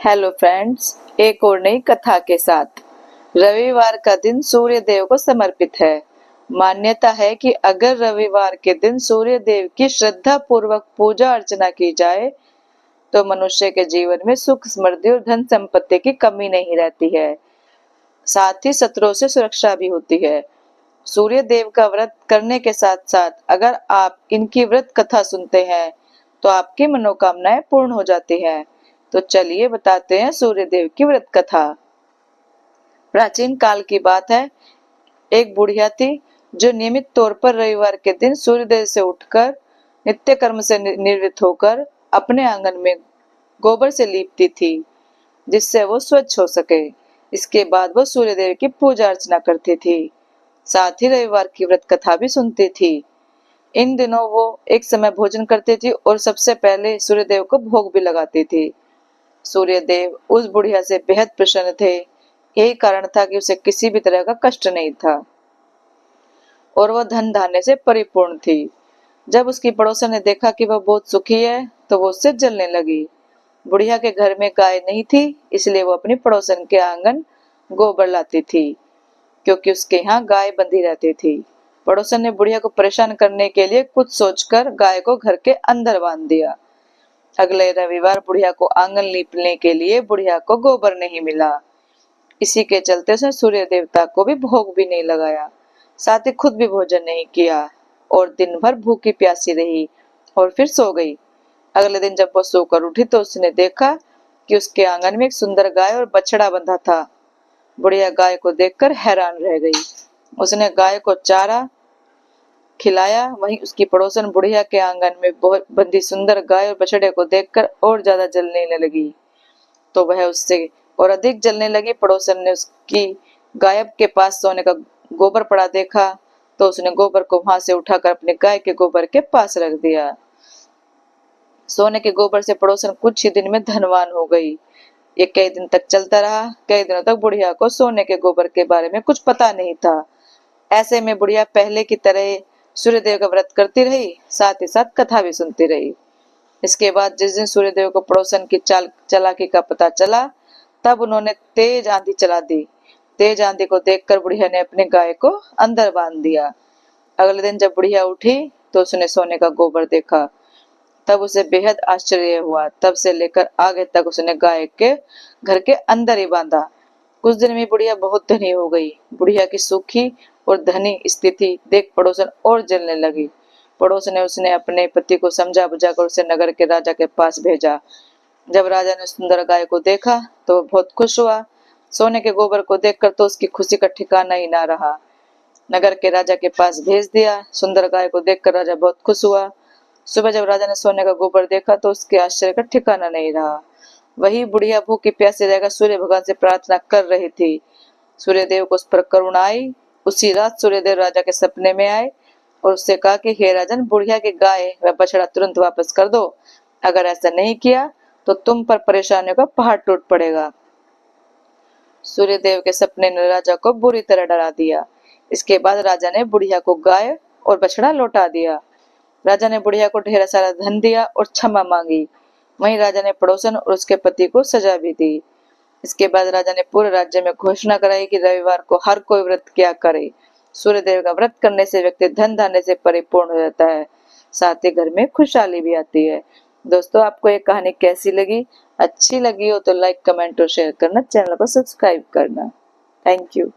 Hello friends, एक और नई कथा के साथ। रविवार का दिन सूर्य देव को समर्पित है। मान्यता है कि अगर रविवार के दिन सूर्य देव की श्रद्धा पूर्वक पूजा अर्चना की जाए तो मनुष्य के जीवन में सुख समृद्धि और धन संपत्ति की कमी नहीं रहती है। साथ ही शत्रुओं से सुरक्षा भी होती है। सूर्य देव का व्रत करने के साथ साथ अगर आप इनकी व्रत कथा सुनते हैं तो आपकी मनोकामनाएं पूर्ण हो जाती हैं। तो चलिए बताते हैं सूर्य देव की व्रत कथा। प्राचीन काल की बात है। एक बुढ़िया थी जो नियमित तौर पर रविवार के दिन सूर्योदय से उठकर नित्य कर्म से निवृत्त होकर अपने आंगन में गोबर से लीपती थी, जिससे वो स्वच्छ हो सके। इसके बाद वो सूर्य देव की पूजा अर्चना करती थी। साथ ही रविवार की व्रत कथा भी सुनती थी। इन दिनों वो एक समय भोजन करती थी और सबसे पहले सूर्य देव को भोग भी लगाती थी। सूर्य देव उस बुढ़िया से बेहद प्रसन्न थे। यही कारण था कि उसे किसी भी तरह का कष्ट नहीं था और वह धन धान्य से परिपूर्ण थी। जब उसकी पड़ोसन ने देखा कि वह बहुत सुखी है तो वो उससे जलने लगी। बुढ़िया के घर में गाय नहीं थी, इसलिए वो अपनी पड़ोसन के आंगन गोबर लाती थी, क्योंकि उसके यहाँ गाय बंधी रहती थी। पड़ोसन ने बुढ़िया को परेशान करने के लिए कुछ सोचकर गाय को घर के अंदर बांध दिया। अगले रविवार बुढ़िया को आंगन लीपने के लिए बुढ़िया को गोबर नहीं मिला। इसी के चलते उसने सूर्य देवता को भी भोग भी नहीं लगाया, साथ ही खुद भी भोजन नहीं किया और दिन भर भूखी प्यासी रही और फिर सो गई। अगले दिन जब वो सोकर उठी तो उसने देखा कि उसके आंगन में एक सुंदर गाय और बछड़ा बंधा था। बुढ़िया गाय को देखकर हैरान रह गई। उसने गाय को चारा खिलाया। वहीं उसकी पड़ोसन बुढ़िया के आंगन में बंधी सुंदर गाय और बछड़े को देखकर और ज्यादा जलने लगी, तो वह उससे और अधिक जलने लगी। पड़ोसन ने उसकी गाय के पास सोने का गोबर पड़ा देखा तो उसने गोबर को वहां से उठाकर अपने गाय के गोबर के पास रख दिया। सोने के गोबर से पड़ोसन कुछ ही दिन में धनवान हो गई। ये कई दिन तक चलता रहा। कई दिनों तक बुढ़िया को सोने के गोबर के बारे में कुछ पता नहीं था। ऐसे में बुढ़िया पहले की तरह सूर्यदेव का व्रत करती रही, साथ ही साथ कथा भी सुनती रही। इसके बाद जिस दिन सूर्यदेव को पड़ोसन की चालाकी का पता चला, तब उन्होंने तेज आंधी चला दी। तेज आंधी को देखकर बुढ़िया ने अपने गाय को अंदर बांध दिया। अगले दिन जब बुढ़िया उठी तो उसने सोने का गोबर देखा। तब उसे बेहद आश्चर्य हुआ। तब से लेकर आगे तक उसने गाय के घर के अंदर ही बांधा। कुछ दिन में बुढ़िया बहुत धनी हो गई। बुढ़िया की सुखी और धनी स्थिति देख पड़ोसन और जलने लगी। पड़ोसन ने उसने अपने पति को समझा बुझाकर उसे नगर के राजा के पास भेजा। जब राजा ने सुंदर गाय को देखा तो वो बहुत खुश हुआ। सोने के गोबर को देखकर तो उसकी खुशी का ठिकाना ही ना रहा। नगर के राजा के पास भेज दिया। सुंदर गाय को देखकर राजा बहुत खुश हुआ। सुबह जब राजा ने सोने का गोबर देखा तो उसके आश्चर्य का ठिकाना नहीं रहा। वही बुढ़िया भूखी प्यासी रहकर सूर्य भगवान से प्रार्थना कर रही थी। सूर्यदेव को उस पर करुणा आई। उसी रात सूर्यदेव राजा के सपने में आए और उससे कहा कि हे राजन, बुढ़िया की गाय व बछड़ा तुरंत वापस कर दो। अगर ऐसा नहीं किया तो तुम पर परेशानियों का पहाड़ टूट पड़ेगा। सूर्यदेव के सपने ने राजा को बुरी तरह डरा दिया। इसके बाद राजा ने बुढ़िया को गाय और बछड़ा लौटा दिया। राजा ने बुढ़िया को ढेर सारा धन दिया और क्षमा मांगी। वहीं राजा ने पड़ोसन और उसके पति को सजा भी दी। इसके बाद राजा ने पूरे राज्य में घोषणा कराई कि रविवार को हर कोई व्रत किया करे। सूर्यदेव का व्रत करने से व्यक्ति धन धान्य से परिपूर्ण हो जाता है, साथ ही घर में खुशहाली भी आती है। दोस्तों, आपको ये कहानी कैसी लगी? अच्छी लगी हो तो लाइक, कमेंट और शेयर करना, चैनल को सब्सक्राइब करना। Thank you.